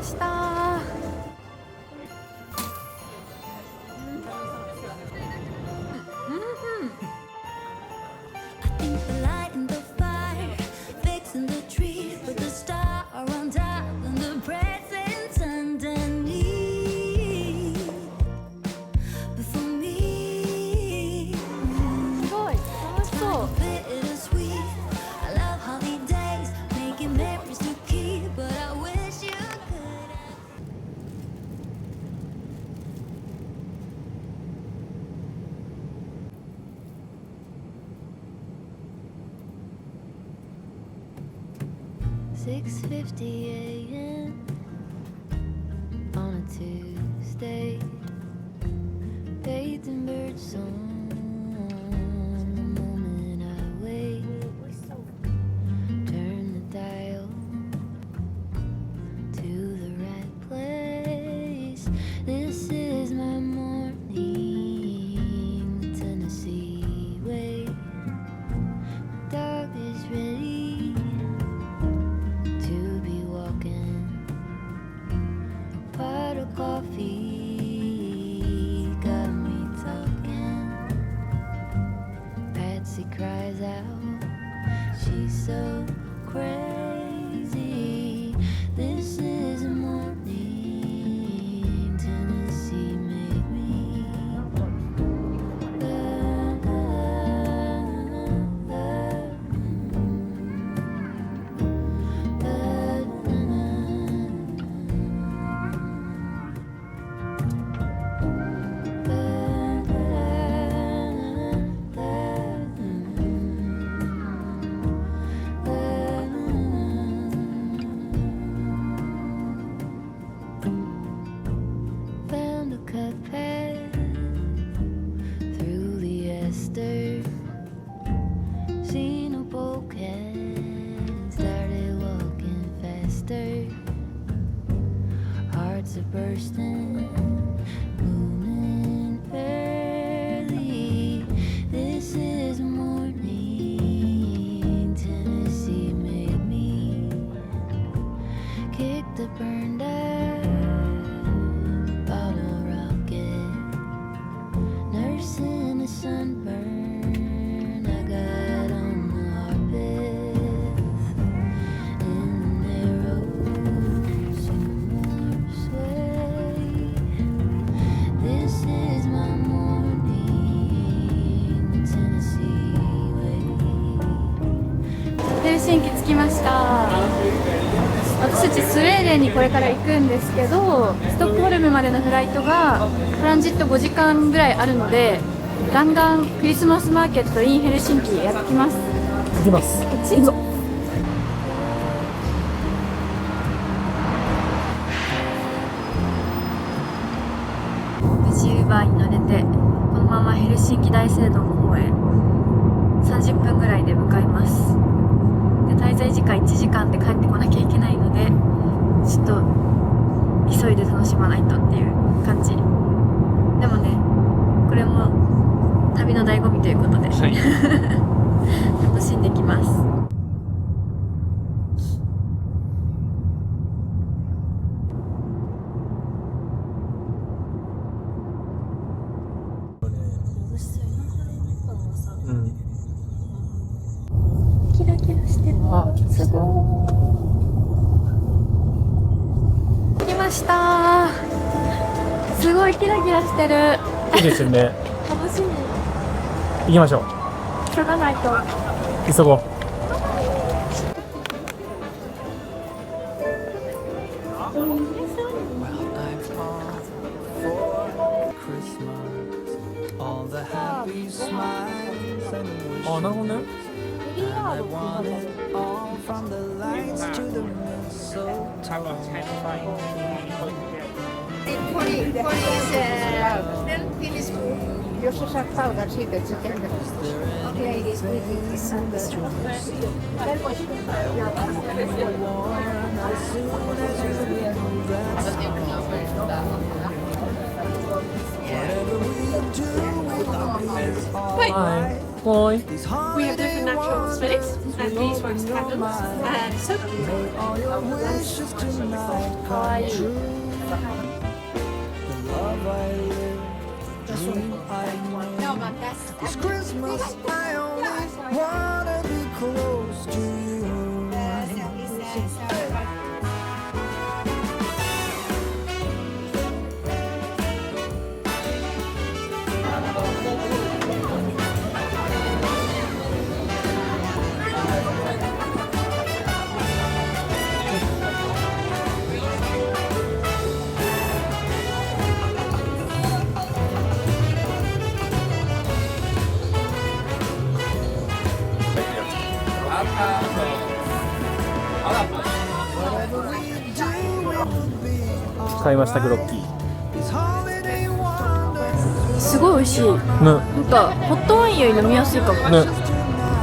ました。6:50 a.m. on a Tuesday, bathed in bird song. The moment I wake, turn the dial to the right place. This is my morning, the Tennessee way. The dog is ready. Coffee got me talking. Patsy cries out, she's so crazy. This is a morning Tennessee made me. Through the Ester, seen a bouquet, started walking faster. Hearts are bursting, moving early. This is morning Tennessee made me. Kick the burned out in a sunburn. I got on the Harpeth in the narrow sway. This is my morning, the Tennessee way. ヘルシンキ着きました。私たちスウェーデンにこれから行くんですけど、ストックホルムまでのフライトがトランジット5時間ぐらいあるので、弾丸クリスマスマーケット in ヘルシンキやってきます。行きます。行くぞ。無事 Uber に乗れて、このままヘルシンキ大聖堂の方へ30分ぐらいで向かいます。で、滞在時間1時間で帰ってこなきゃいけないので、ちょっと急いで楽しまないとっていう感じ。でもね、これも旅の醍醐味ということで、はい、楽しんできます。キラキラしてる。すごい。来ました。すごいキラキラしてる。いいですよね。楽しみ。行きましょう。急がないと。急ごう。あ、なるほどね。Jos sä saat palkan siitä, että sä tehdät. Okei,はい。はい。 We have different natural spirits, and these ones candles, and soap. かわいい。 It's Christmas, I only wanna be close to you. Whatever we do, it will be 買いましたグロッキー。 these holiday wonders. すごい美味しい。ね。なんかホットワインより飲みやすいかも。ね。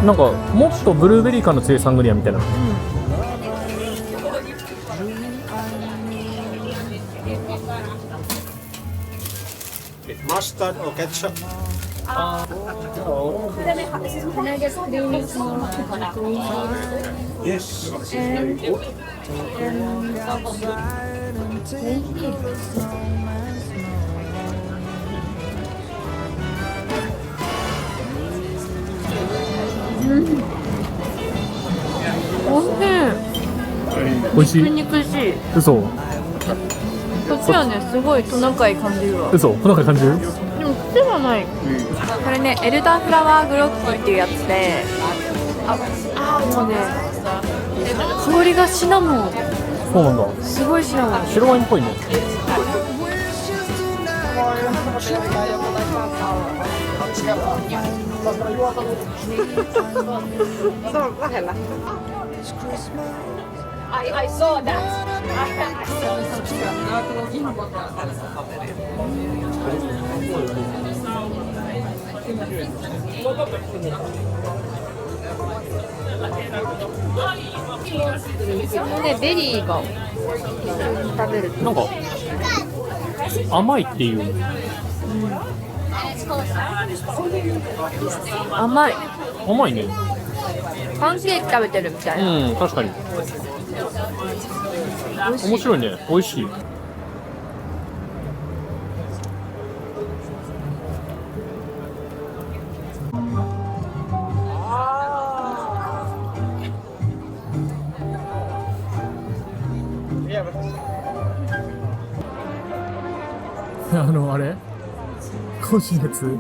なんかもっとブルーベリー感の強いサングリアみたいな。 Mustard or ketchup? Yes.おいしい。美味しい。肉しい。嘘。こっちはね、すごいトナカイ感じるわ。嘘。こんな感じる？でも癖はない。これね、エルダーフラワーグロッキーっていうやつで、もうね、香りがシナモン。そうなんだ。すごいシナモン。白ワインっぽいね。 I saw that. このね、ベリーが食べるとなんか甘いっていう。甘い。甘いね。パンケーキ食べてるみたいな。うん、確かに。面白いね。美味しい。あれ個人別休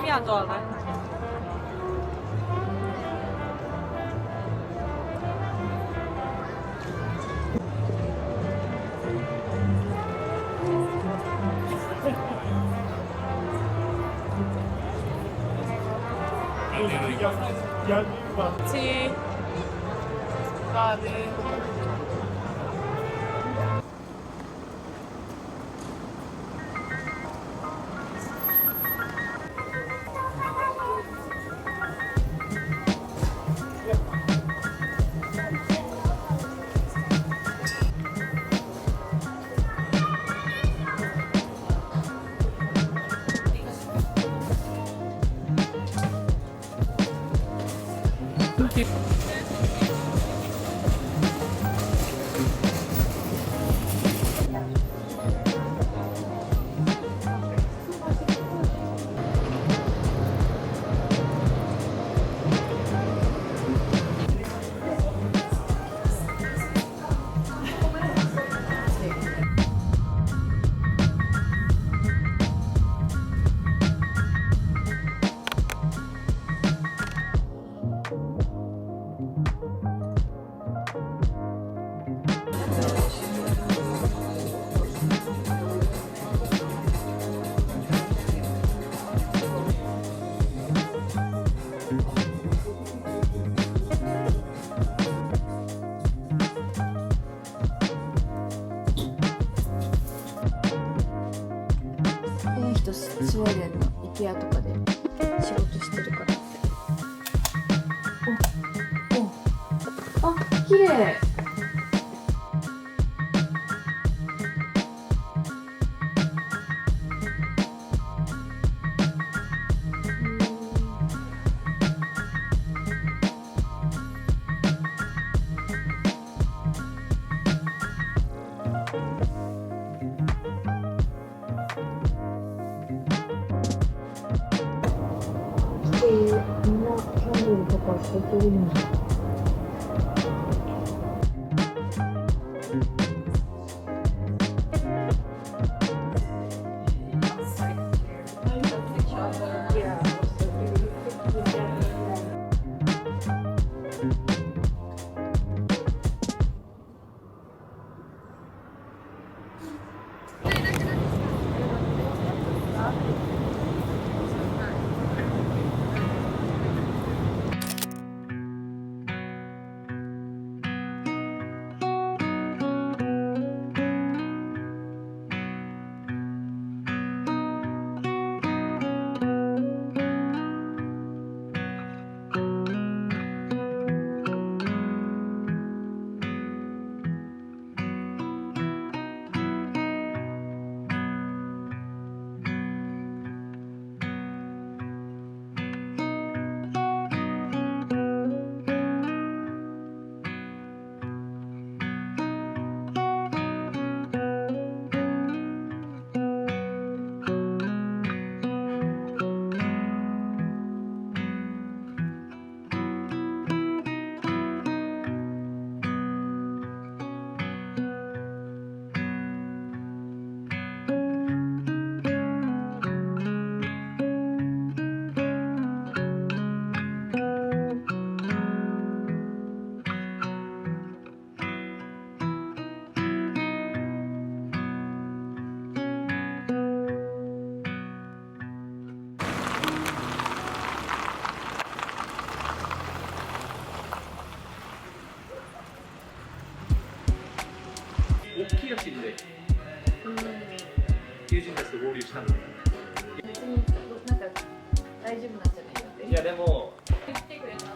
みはどうだ？この人スウェーデンのイケアとかで仕事してるからって。あ、綺麗。ールとかってどういうの？大きいらしいんで、友人たちと合流したんだ。別になんか大丈夫なんじゃないかって。いやでも来てくれた。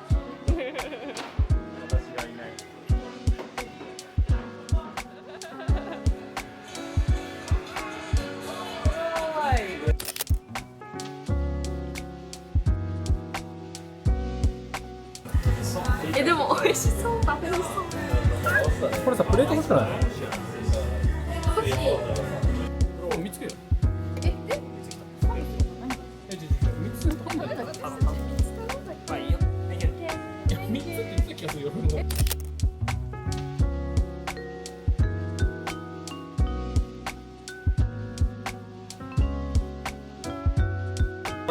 私がいない。でも美味しそう。食べそう。これさ、プレート欲しくない？見つけよ。3つ頼んだよ。まあいいよ。いや、3つって言った気がするよ。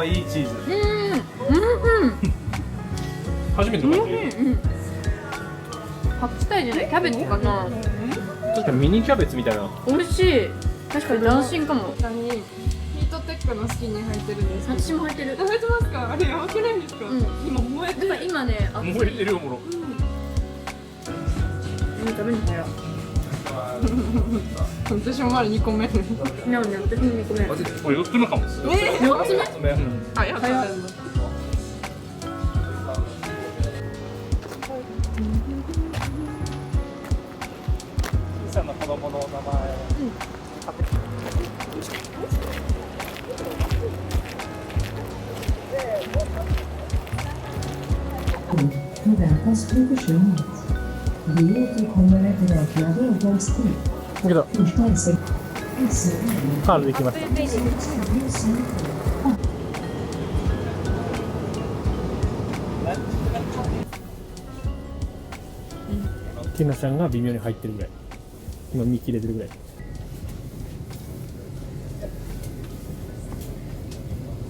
いいチーズ。初めての感じ。白菜じゃない、キャベツかな。確かにミニキャベツみたいな。美味しい。確かに斬新かも。ヒートテックのスキンに入ってるんですけど。私も入ってる。入ってますか？あれやばくないですか？今燃えてる。やっぱ今ね、燃えてるよ、もろ。食べるから。私もまだ2個目。いや、ね、私も2個目。これ4つ目かも。4つ目？あ、やばい。小さな子供の名前。Förväntas bli försvunnet. Vi återkommer efter räknade avgångstid. けど、 Första SL. カールできました。ティナちゃんが微妙に入ってるぐらい。今見切れてるぐらい。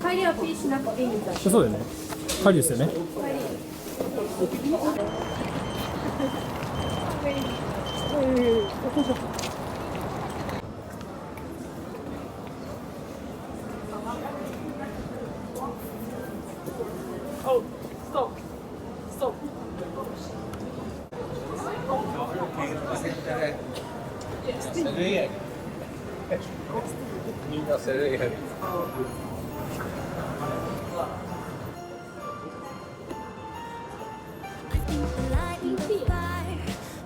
帰りはピーしなくていいんだ。そうだよね。帰りですよね。みんなセレイヘル。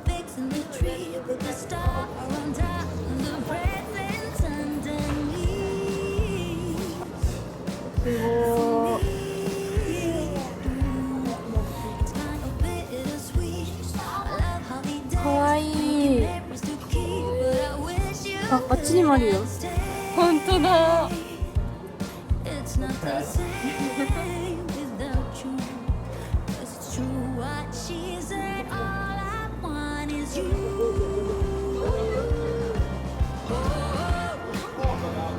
Fixing the tree with the star on top of the presents underneath. すごい。 It's kind of bittersweet. I love how we かわいい。 dance to keep, but I wish you あっちにもあるよ。 stay. 本当だ。 It's not the same without you. you.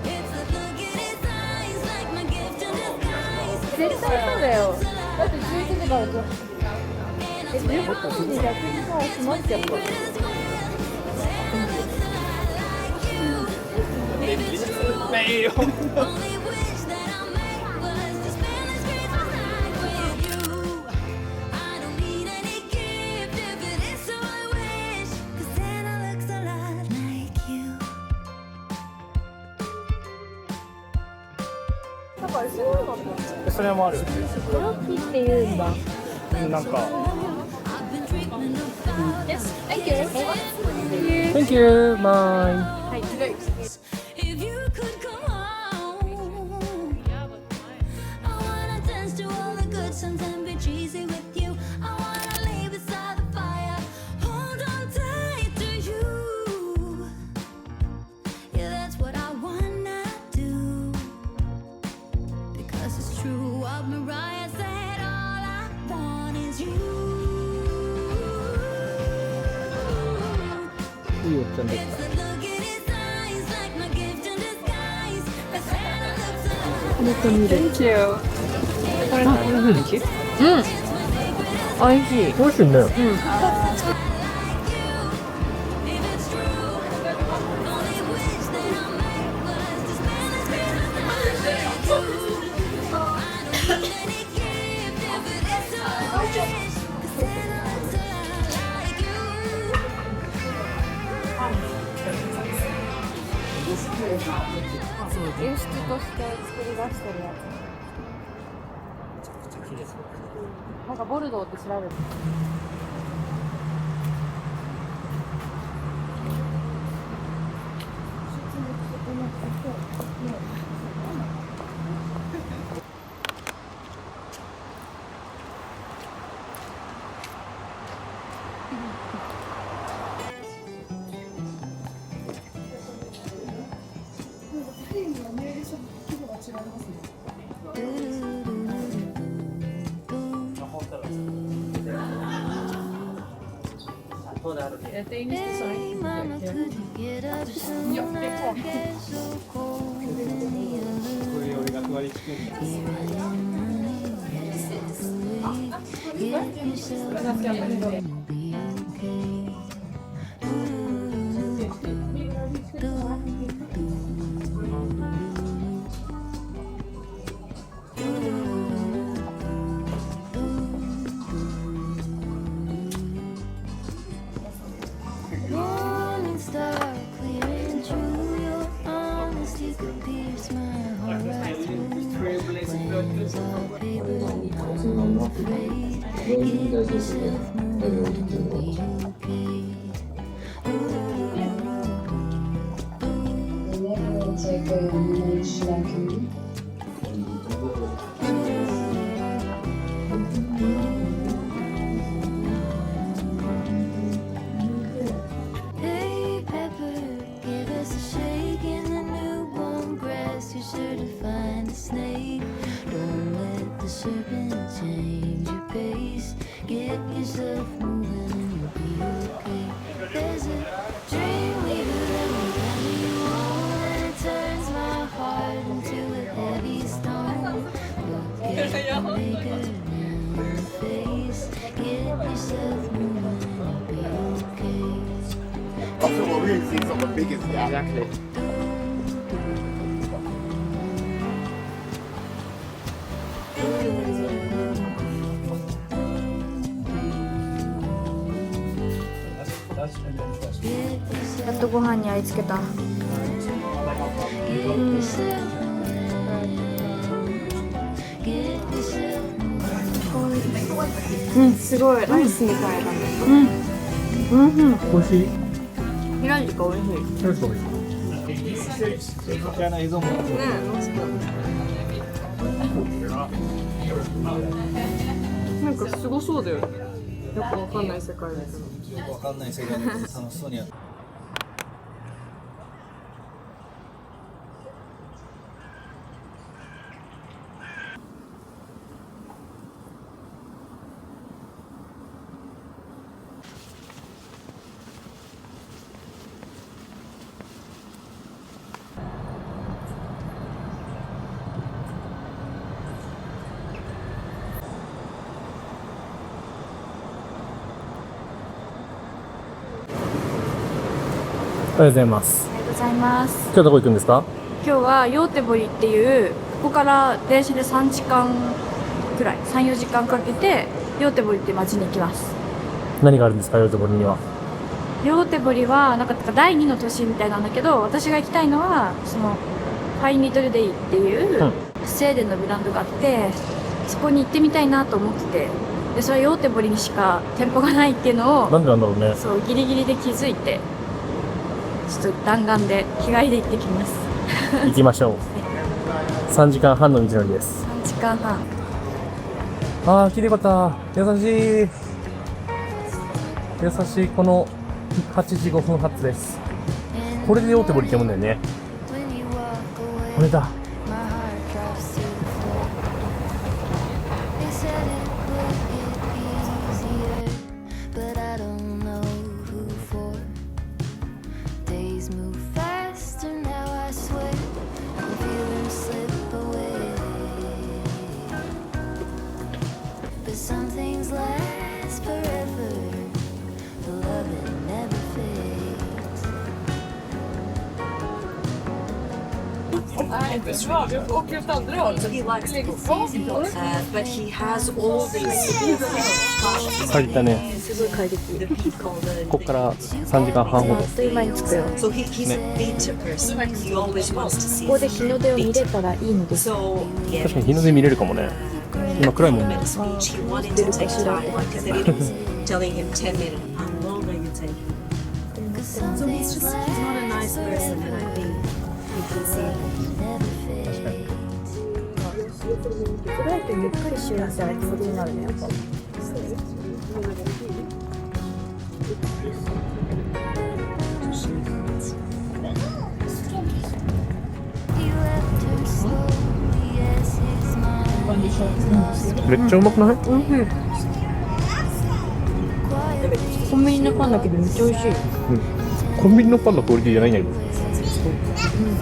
It's the look in his eyes, like my gift in disguise. 絶対そうだよ。だって11時から18時に逆にさ閉まっちゃった。没有。 Only wish that I made was to spend this Christmas night with you. I don't need any gift if it is so I wish, 'cause Santa looks a lot like you. だからそういうのってそれもある。ブロッキっていうんだ。なんか。 I've been dreaming about Yes, thank you. Thank you. Bye. if you could come home. I wanna dance to all the good songs and be cheesy with you. I wanna lay beside the fire, hold on tight to you. Yeah, that's what I wanna do. Because it's true what Mariah said, all I want is you. いいよちゃんと。 It's the look in his eyes, like my gift in disguise. But Santa looks a lot Thank you. これ何日？美味しい。美味しいね。 like you. If it's true, only wish that I made was to spend this Christmas night with you. I don't need any gift if it is so I wish, 'cause Santa looks a lot like you. 輸出として作り出してるやつ。なんかボルドーって調べる。Hey mama, could you get up soon? I get so cold in the other. Here I am running away. Get yourself moving, you'll be okay. Morning star clearing through, your honesty could pierce my heart right through. Plans are paper, I'm afraid. Get yourself moving, you'll be okay. Hey Pepper, give us a shake in the newborn grass. You're sure to find a snake. Don't let the serpent change your pace. Get yourself moving and you'll be okay. There's a dream weaver that will carry you on, and it turns my heart into a heavy stone. Look at the maker now in the face. Get yourself moving and you'll be okay. Also, we're really seeing some of the biggest guys. Exactly. やっとご飯にありつけた。うん、すごいライスみたいだね。うん、うん、美味しい。ひらりか美味しい。そうそう。こちらの映像も。なんかすごそうだよね。よくわかんない世界だけど。よくわかんない世界で楽しそうにやって。おはようございます。おはようございます。今日どこ行くんですか？今日はヨーテボリっていう、ここから電車で3時間くらい、3、4時間かけてヨーテボリっていう街に行きます。何があるんですか、ヨーテボリには。ヨーテボリはなんか第2の都市みたいなんだけど、私が行きたいのはそのファインリトルデイっていうスウェーデンのブランドがあって、そこに行ってみたいなと思ってて、でそれはヨーテボリにしか店舗がないっていうのをなんでなんだろうね。そうギリギリで気づいて、ちょっと弾丸で日帰りで行ってきます。行きましょう。3時間半の道のりです。3時間半。あー、来てよかった。優しい。優しい。この8時5分発です。これでヨーテボリ行けるんだよね。これだ。My heart drops to the floor. They said it would get easier, but I don't know who for. Days move faster now, I swear. I'm feeling slip away. But some things last forever. The love it never fades. So he likes to perform, but he has all these 帰ったね。すごい快適。 the peak called the ここから3時間半ほど。あっという間に着くよ。 so he's a nature person. He always wants to see ここで日の出を見れたらいいのです。 so yeah 確かに日の出見れるかもね。今暗いもんね。 speech he wanted to take time because they was telling him 10 minutes how long are you taking so he's not a nice person and I think you can see 暗いとゆっくりしなさいってことになるね、やっぱ。 He left her slowly as his mind. めっちゃうまくない？コンビニのパンだけどめっちゃ美味しい。コンビニのパンのクオリティじゃないんだけど。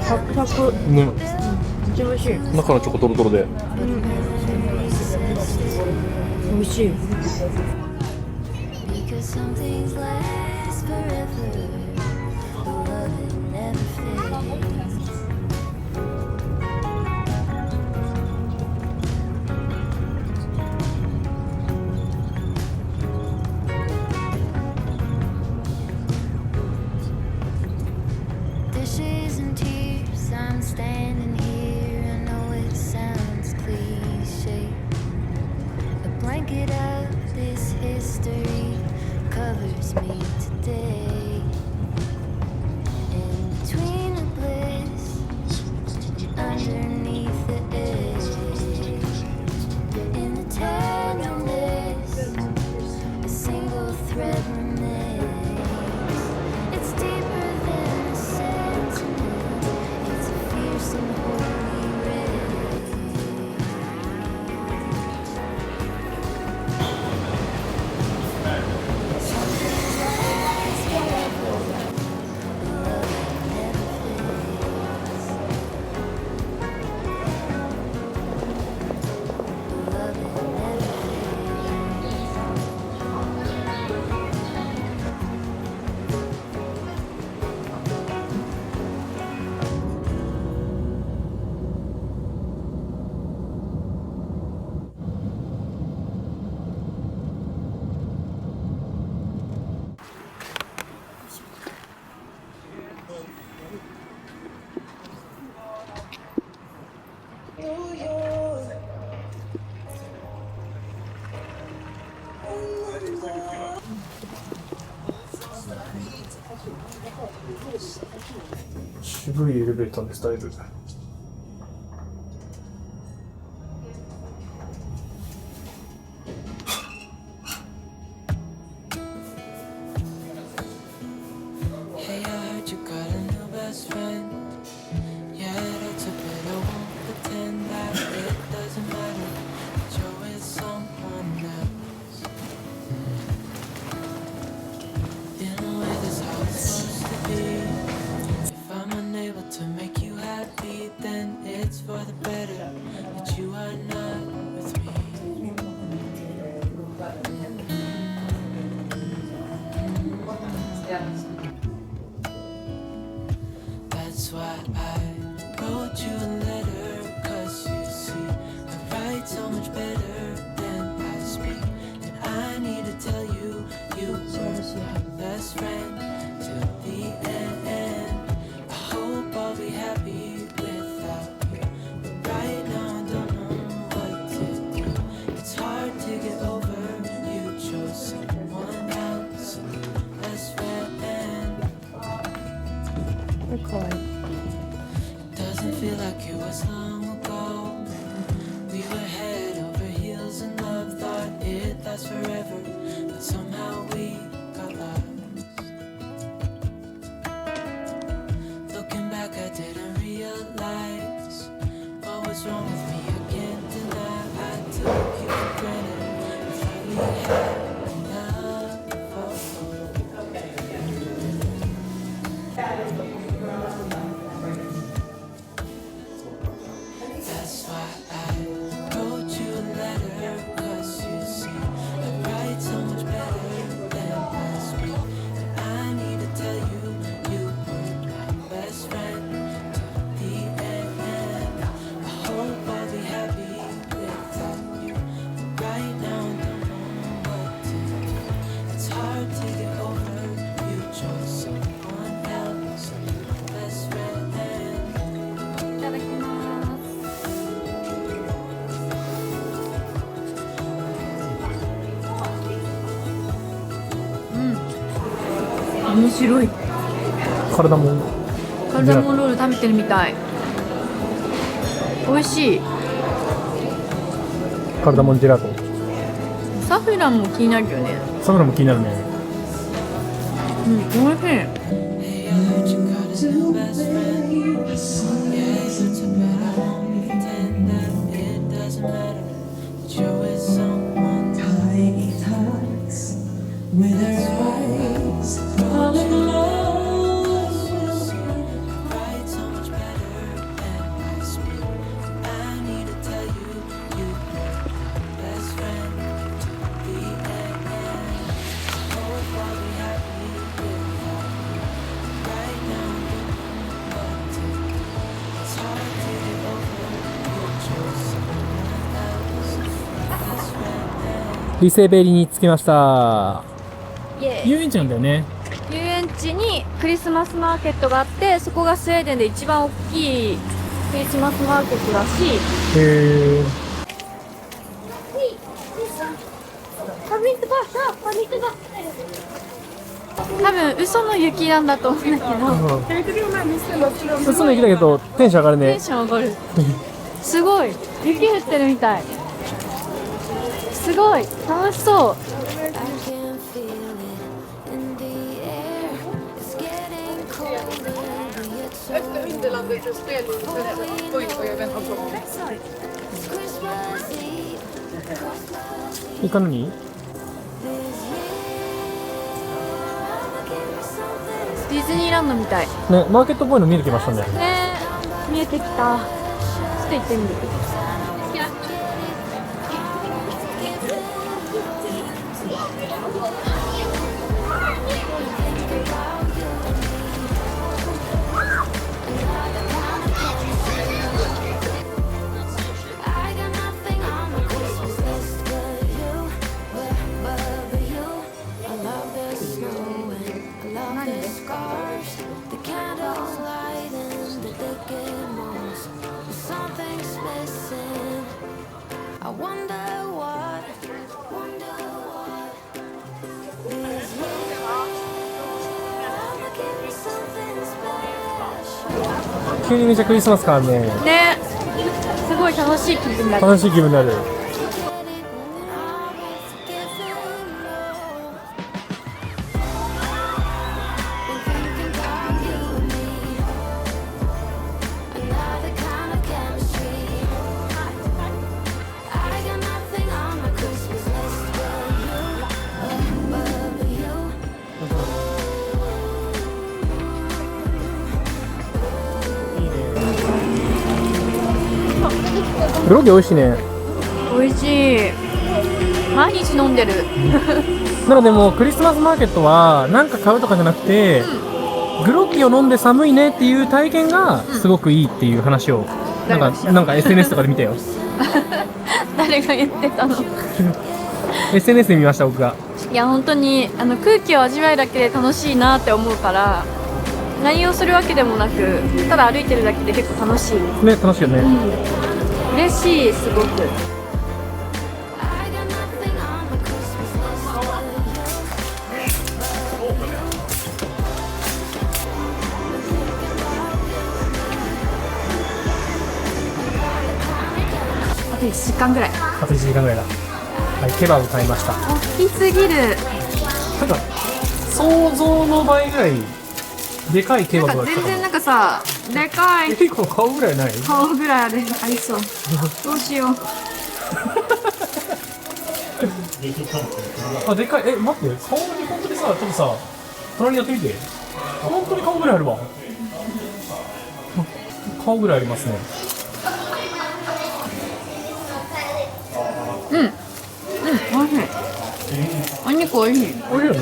サクサク。ね。めっちゃ美味しい。中のチョコトロトロで。美味しい。 Because some things last forever. The love it never fades. Dishes and tears, I'm standing here. I know it sounds cliche. A blanket of this history covers me today. In between the bliss, underneath the edge, in the tenderness, a single thread remains. It's deeper than a sentiment. It's a fierce and holy red.渋いエレベーターです、だいぶ。 Hey, I heard you got a new best friend. Yeah, that's a bit. I won't pretend that it doesn't matter. That you're with someone else. In a way, that's how it's supposed to be. If I'm unable to make you happy, then it's for the better that you are not with me. Doesn't feel like it was long ago. We were head over heels in love, thought it'd last forever, but somehow we got lost. Looking back, I didn't realize what was wrong with me. I can't deny I took you for granted. I thought we had enough. That's why I wrote you a letter, 'cause you see I write so much better than I speak. And I need to tell you, you were my best friend to the end. I hope I'll be happy without you. But right now I don't know what to do. It's hard to get over. You chose someone else, my best friend. いただきます。面白い。体もカルダモンロール食べてるみたい。美味しい。体もジェラート。サフランも気になるよね。サフランも気になるね。うん、美味しい。 Hey, I heard you got a new best friend. Yeah, it's too bad I won't pretend that it doesn't matter. That you're with someone. Tight hearts with her eyes all alone. Write so much better than I speak. I need to tell you, you were my best friend to the end. I hope I'll be happy without you. Right now I don't know what to do. It's hard to get over. You chose someone else, my best friend. リセベリに着きました。イエーイ。遊園地なんだよね。遊園地にクリスマスマーケットがあって、そこがスウェーデンで一番大きいクリスマスマーケットらしい。へえ。多分嘘の雪なんだと思うんだけど、嘘の雪だけどテンション上がるねテン。ション上がる。すごい雪降ってるみたい。すごい楽しそう。 I can feel it in the air. It's getting colder, but yet so warm. It's Christmas Eve. 行か何？ This year, I'ma give you something ディズニーランドみたい。ね、マーケットっぽいの見えてきましたね。ねえ、見えてきた。ちょっと行ってみる。I got nothing on my Christmas list but you, but you. I love the snow and I love the scars, the candles lighting the decade moss. But something's missing. I wonder what. This year, I'ma give you something special. 急にめちゃクリスマス感あるね。ね、すごい楽しい気分だった。楽しい気分になる。 グロギ美味しいね。美味しい。毎日飲んでる。なのでもうクリスマスマーケットは何か買うとかじゃなくて、グロッギを飲んで寒いねっていう体験がすごくいいっていう話を、なんか SNS とかで見たよ。誰が言ってたの？ SNS で見ました僕が。いや本当に空気を味わえるだけで楽しいなって思うから、何をするわけでもなくただ歩いてるだけで結構楽しい。ね、楽しいよね。嬉しい、すごく。 I got nothing on my Christmas list but you. 1時間ぐらい。あと1時間ぐらいだ。はい、ケバブ買いました。大きすぎる。なんか想像の倍ぐらいでかいケなんバブが来たかか全然なんかさ、でかいも。結構顔ぐらいない？顔ぐらいありそう。どうしよう。あ、でかい。え、待って、顔に本当にさ、ちょっとさ、隣にやってみて。本当に顔ぐらいあるわ。顔ぐらいありますね。美味しい。お肉美味しい。美味しいよね。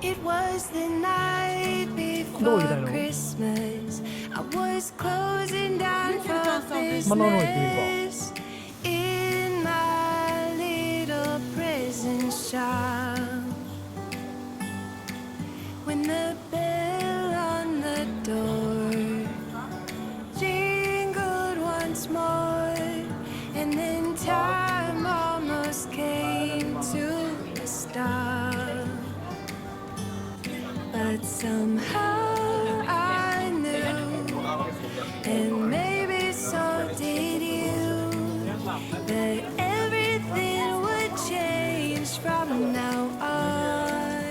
It was the night どう before 入れたいの？ Christmas. I was closing down for 真ん中の方行ってみるか。 business in my little prison shop. When the bell on the door jingled once more, and then time almost came to a stop. But somehow I knew, and maybe so did you, that everything would change from now on.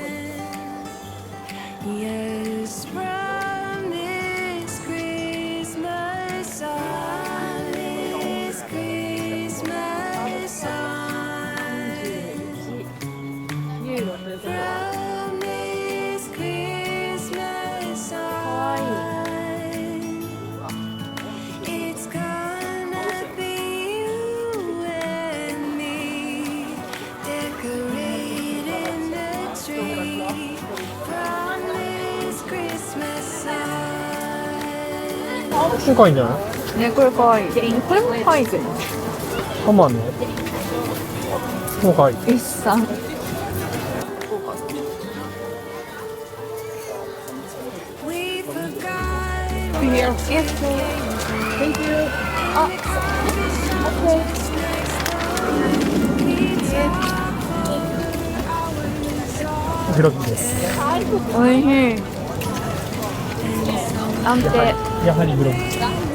Yes, from this Christmas on, this Christmas on. From this Christmas on, it's gonna be you and me decorating the tree. From this Christmas on. これかいいんじゃない？ね、これかわいい。これもかわいいけど。ハンマーね。もうかわいい。一三。We forgot Here, yes, thank you. あ、フロッキーです。おいしい。安定。やはりフロッキー。